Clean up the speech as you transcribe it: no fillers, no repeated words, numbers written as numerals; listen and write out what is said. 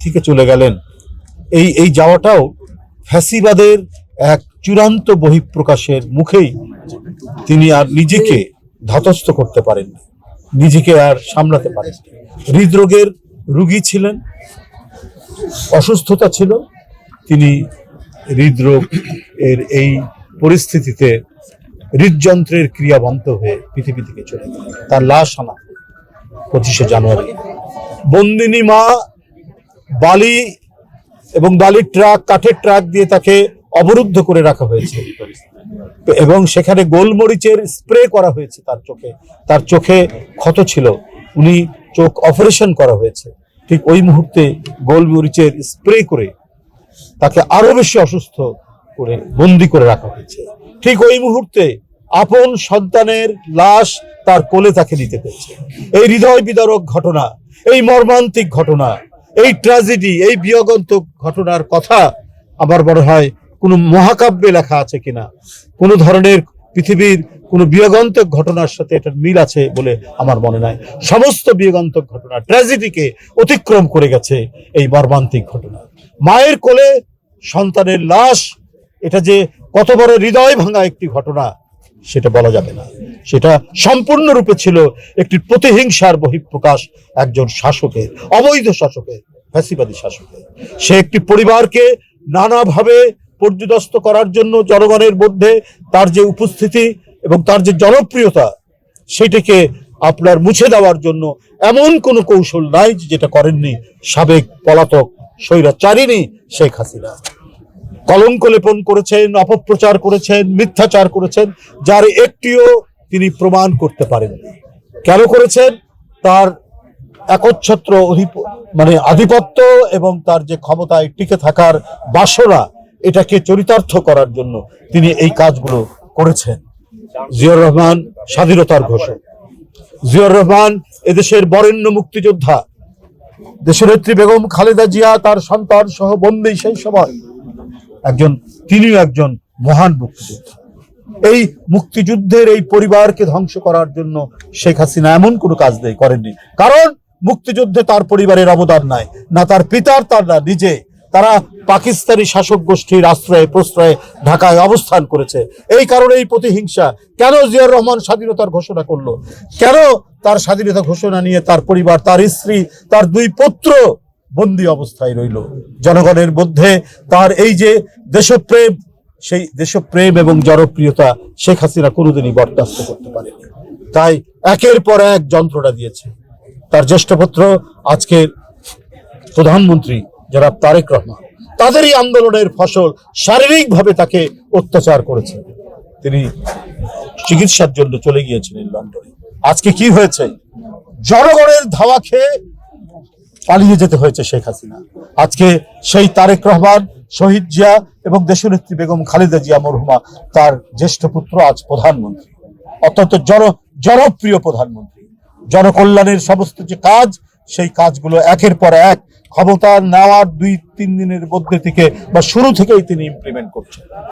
থেকে চলে গেলেন, এই যাওয়াটাও ফ্যাসিবাদের এক চূড়ান্ত বহিঃপ্রকাশের মুখেই তিনি আর নিজেকে ধাতস্থ করতে পারেন, নিজেকে আর সামলাতে পারেন। হৃদরোগের রোগী ছিলেন, অসুস্থতা ছিল, তিনি হৃদরোগ এর এই পরিস্থিতিতে হৃদযন্ত্রের ক্রিয়া বন্ধ হয়ে পৃথিবী থেকে চলে গেলেন। তার লাশ আনা 25শে জানুয়ারি। বন্দিনী মা বালি এবং বালির ট্রাক, কাঠের ট্রাক দিয়ে তাকে অবরুদ্ধ করে রাখা হয়েছে এবং সেখানে গোলমরিচের স্প্রে করা হয়েছে তার চোখে ক্ষত ছিল, উনি চোখ অপারেশন করা হয়েছে। ঠিক ওই মুহূর্তে গোলমরিচের স্প্রে করে তাকে আরো বেশি অসুস্থ করে বন্দি করে রাখা হয়েছে। ঠিক ওই মুহূর্তে আপন সন্তানের লাশ তার কোলে তাকে নিতে পেরেছে। এই হৃদয় বিদারক ঘটনা, এই মর্মান্তিক ঘটনা, এই ট্র্যাজেডি, এই বিয়োগান্তক ঘটনার কথা আমার মনে হয় কোনো মহাকাব্যে লেখা আছে কিনা, কোনো ধরনের পৃথিবীর কোনো বিয়োগান্তক ঘটনার সাথে এটার মিল আছে বলে আমার মনে নাই। সমস্ত বিয়োগান্তক ঘটনা, ট্র্যাজেডিকে অতিক্রম করে গেছে এই মর্মান্তিক ঘটনা। মায়ের কোলে সন্তানের লাশ, এটা যে কত বড় হৃদয় ভাঙা একটি ঘটনা সেটা বলা যাবে না। সেটা সম্পূর্ণরূপে ছিল একটি প্রতিহিংসার বহিঃপ্রকাশ একজন শাসকের, অবৈধ শাসকের, ফ্যাসিবাদী শাসকের। সে একটি পরিবারকে নানাভাবে পর্যুদস্ত করার জন্য জনগণের মধ্যে তার যে উপস্থিতি এবং তার যে জনপ্রিয়তা, সেটাকে আপনার মুছে দেওয়ার জন্য এমন কোনো কৌশল নাই যেটা করেননি সাবেক পলাতক স্বৈরাচারিণী শেখ হাসিনা। কলঙ্ক লেপন করেছেন, অপপ্রচার করেছেন, মিথ্যাচার করেছেন, যার একটিও তিনি প্রমাণ করতে পারেননি। কেন করেছেন? তার একচ্ছত্র আধিপত্য এবং তার যে ক্ষমতায় টিকে থাকার বাসনা, এটাকে চরিতার্থ করার জন্য তিনি এই কাজগুলো করেছেন। জিয়াউর রহমান স্বাধীনতার ঘোষক, জিয়াউর রহমান এদেশের বরেণ্য মুক্তিযোদ্ধা, দেশনেত্রী বেগম খালেদা জিয়া তার সন্তান সহ বন্দী সেই সময় তিনিও একজন মহান মুক্তিযোদ্ধা। এই মুক্তিযুদ্ধের এই পরিবারকে ধ্বংস করার জন্য শেখ হাসিনা এমন কোনো কাজ করেননি, কারণ মুক্তিযুদ্ধে তার পরিবারের অবদান নাই, না তার পিতার, তার না নিজে। তারা পাকিস্তানি শাসক গোষ্ঠীর আশ্রয়ে প্রশ্রয়ে ঢাকায় অবস্থান করেছে। এই কারণে এই প্রতিহিংসা। কেন জিয়াউর রহমান স্বাধীনতার ঘোষণা করলো? কেন তার স্বাধীনতা ঘোষণা নিয়ে তার পরিবার, তার স্ত্রী, তার 2 পুত্র বন্দী অবস্থায় রইল? জনগণের মধ্যে তার এই যে দেশপ্রেম, সেই দেশপ্রেম এবং জনপ্রিয়তা শেখ হাসিনা কোনোদিনই বরদাস্ত করতে পারেনি। তাই একের পর এক যন্ত্রণা দিয়েছে। তার জ্যেষ্ঠ পুত্র, আজকের প্রধানমন্ত্রী জনাব তারেক রহমান, তাদেরই আন্দোলনের ফসল শারীরিকভাবে তাকে অত্যাচার করেছে। তিনি চিকিৎসার জন্য চলে গিয়েছিলেন লন্ডনে। আজকে কি হয়েছে? জনগণের ধাওয়া খেয়ে পালিয়ে যেতে হয়েছে শেখ হাসিনা। আজকে সেই তারেক রহমান, শহীদ জিয়া এবং দেশনেত্রী বেগম খালেদা জিয়া মরহুমা, তার জ্যেষ্ঠ পুত্র আজ প্রধানমন্ত্রী, অত্যন্ত জনপ্রিয় প্রধানমন্ত্রী। জনকল্যাণের সমস্ত যে কাজ, সেই কাজগুলো একের পর এক ক্ষমতা নেওয়ার 2-3 দিনের মধ্যে থেকে বা শুরু থেকেই তিনি ইমপ্লিমেন্ট করছেন।